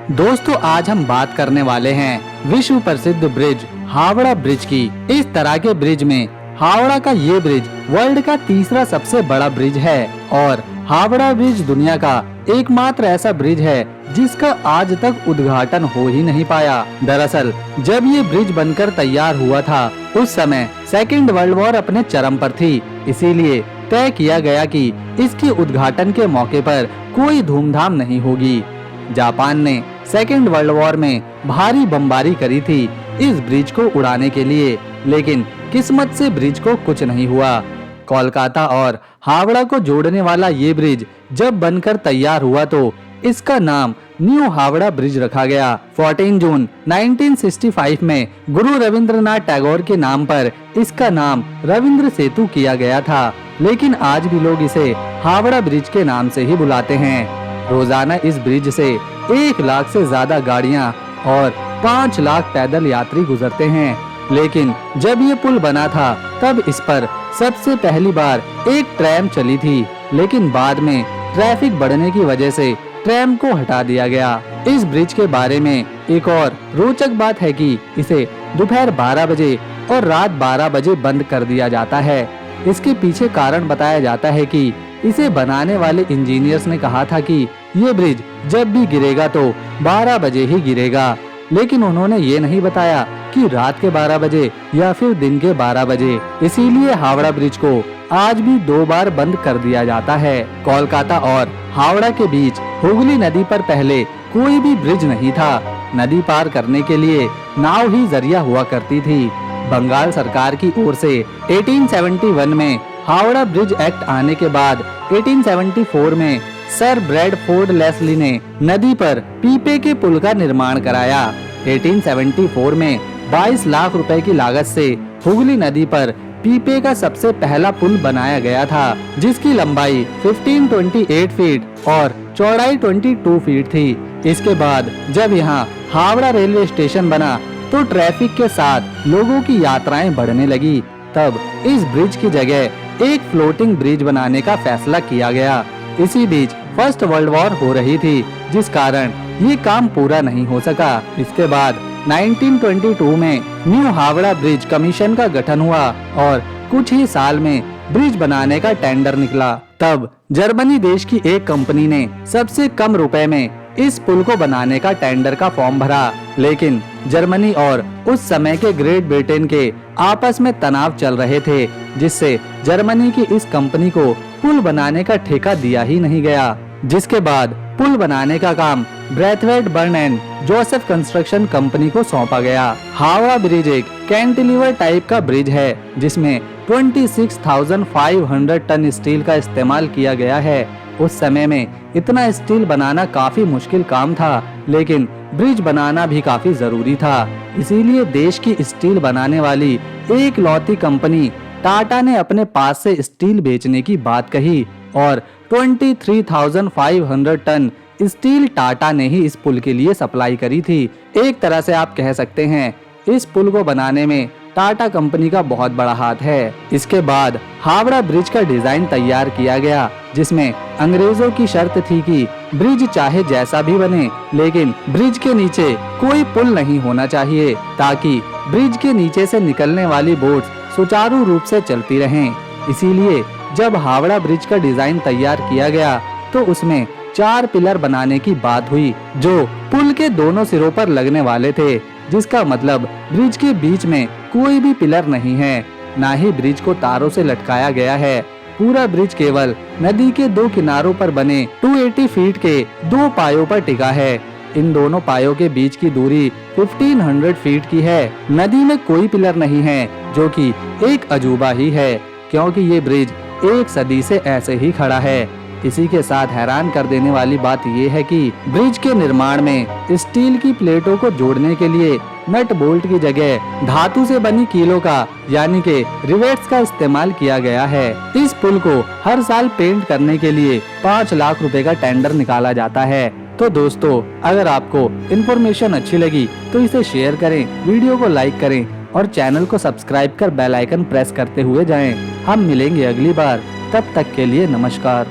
दोस्तों आज हम बात करने वाले हैं विश्व प्रसिद्ध ब्रिज हावड़ा ब्रिज की। इस तरह के ब्रिज में हावड़ा का ये ब्रिज वर्ल्ड का तीसरा सबसे बड़ा ब्रिज है और हावड़ा ब्रिज दुनिया का एकमात्र ऐसा ब्रिज है जिसका आज तक उद्घाटन हो ही नहीं पाया। दरअसल जब ये ब्रिज बनकर तैयार हुआ था उस समय सेकेंड वर्ल्ड वॉर अपने चरम पर थी, इसीलिए तय किया गया कि इसके उद्घाटन के मौके पर कोई धूमधाम नहीं होगी। जापान ने सेकेंड वर्ल्ड वॉर में भारी बमबारी करी थी इस ब्रिज को उड़ाने के लिए, लेकिन किस्मत से ब्रिज को कुछ नहीं हुआ। कोलकाता और हावड़ा को जोड़ने वाला ये ब्रिज जब बनकर तैयार हुआ तो इसका नाम न्यू हावड़ा ब्रिज रखा गया। 14 जून 1965 में गुरु रविंद्रनाथ टैगोर के नाम पर इसका नाम रविंद्र सेतु किया गया था, लेकिन आज भी लोग इसे हावड़ा ब्रिज के नाम से ही बुलाते हैं। रोजाना इस ब्रिज से 1 लाख से ज्यादा गाड़ियां और 5 लाख पैदल यात्री गुजरते हैं, लेकिन जब ये पुल बना था तब इस पर सबसे पहली बार एक ट्रैम चली थी, लेकिन बाद में ट्रैफिक बढ़ने की वजह से ट्रैम को हटा दिया गया। इस ब्रिज के बारे में एक और रोचक बात है कि इसे दोपहर 12 बजे और रात 12 बजे बंद कर दिया जाता है। इसके पीछे कारण बताया जाता है कि इसे बनाने वाले इंजीनियर्स ने कहा था कि ये ब्रिज जब भी गिरेगा तो 12 बजे ही गिरेगा, लेकिन उन्होंने ये नहीं बताया कि रात के 12 बजे या फिर दिन के 12 बजे। इसीलिए हावड़ा ब्रिज को आज भी 2 बार बंद कर दिया जाता है। कोलकाता और हावड़ा के बीच हुगली नदी पर पहले कोई भी ब्रिज नहीं था। नदी पार करने के लिए नाव ही जरिया हुआ करती थी। बंगाल सरकार की ओर से 1871 में हावड़ा ब्रिज एक्ट आने के बाद 1874 में सर ब्रैडफोर्ड लेस्ली ने नदी पर पीपे के पुल का निर्माण कराया। 1874 में 22 लाख रुपए की लागत से हुगली नदी पर पीपे का सबसे पहला पुल बनाया गया था, जिसकी लंबाई 1528 फीट और चौड़ाई 22 फीट थी। इसके बाद जब यहाँ हावड़ा रेलवे स्टेशन बना तो ट्रैफिक के साथ लोगों की यात्राएं बढ़ने लगी। तब इस ब्रिज की जगह एक फ्लोटिंग ब्रिज बनाने का फैसला किया गया। इसी बीच फर्स्ट वर्ल्ड वॉर हो रही थी, जिस कारण ये काम पूरा नहीं हो सका। इसके बाद 1922 में न्यू हावड़ा ब्रिज कमीशन का गठन हुआ और कुछ ही साल में ब्रिज बनाने का टेंडर निकला। तब जर्मनी देश की एक कंपनी ने सबसे कम रुपए में इस पुल को बनाने का टेंडर का फॉर्म भरा, लेकिन जर्मनी और उस समय के ग्रेट ब्रिटेन के आपस में तनाव चल रहे थे, जिससे जर्मनी की इस कंपनी को पुल बनाने का ठेका दिया ही नहीं गया। जिसके बाद पुल बनाने का काम Brathwaite burn and Joseph construction company को सौंपा गया। हावड़ा ब्रिज एक कैंटिलीवर टाइप का ब्रिज है जिसमें 26,500 टन स्टील का इस्तेमाल किया गया है। उस समय में इतना स्टील बनाना काफी मुश्किल काम था, लेकिन ब्रिज बनाना भी काफी जरूरी था। इसीलिए देश की स्टील बनाने वाली एक लौती कंपनी टाटा ने अपने पास से स्टील बेचने की बात कही और 23,500 टन स्टील टाटा ने ही इस पुल के लिए सप्लाई करी थी। एक तरह से आप कह सकते हैं इस पुल को बनाने में टाटा कंपनी का बहुत बड़ा हाथ है। इसके बाद हावड़ा ब्रिज का डिजाइन तैयार किया गया, जिसमें अंग्रेजों की शर्त थी कि ब्रिज चाहे जैसा भी बने, लेकिन ब्रिज के नीचे कोई पुल नहीं होना चाहिए, ताकि ब्रिज के नीचे से निकलने वाली बोट्स सुचारू रूप से चलती रहें। इसीलिए जब हावड़ा ब्रिज का डिजाइन तैयार किया गया तो उसमें 4 पिलर बनाने की बात हुई, जो पुल के दोनों सिरों पर लगने वाले थे, जिसका मतलब ब्रिज के बीच में कोई भी पिलर नहीं है, ना ही ब्रिज को तारों से लटकाया गया है। पूरा ब्रिज केवल नदी के 2 किनारों पर बने 280 फीट के 2 पायों पर टिका है। इन दोनों पायों के बीच की दूरी 1500 फीट की है। नदी में कोई पिलर नहीं है, जो कि एक अजूबा ही है, क्योंकि ये ब्रिज 1 सदी से ऐसे ही खड़ा है। इसी के साथ हैरान कर देने वाली बात ये है कि ब्रिज के निर्माण में स्टील की प्लेटों को जोड़ने के लिए नट बोल्ट की जगह धातु से बनी कीलों का यानी के रिवेट्स का इस्तेमाल किया गया है। इस पुल को हर साल पेंट करने के लिए 5 लाख रुपए का टेंडर निकाला जाता है। तो दोस्तों, अगर आपको इन्फॉर्मेशन अच्छी लगी तो इसे शेयर करें, वीडियो को लाइक करें और चैनल को सब्सक्राइब कर बेल आइकन प्रेस करते हुए जाएं। हम मिलेंगे अगली बार, तब तक के लिए नमस्कार।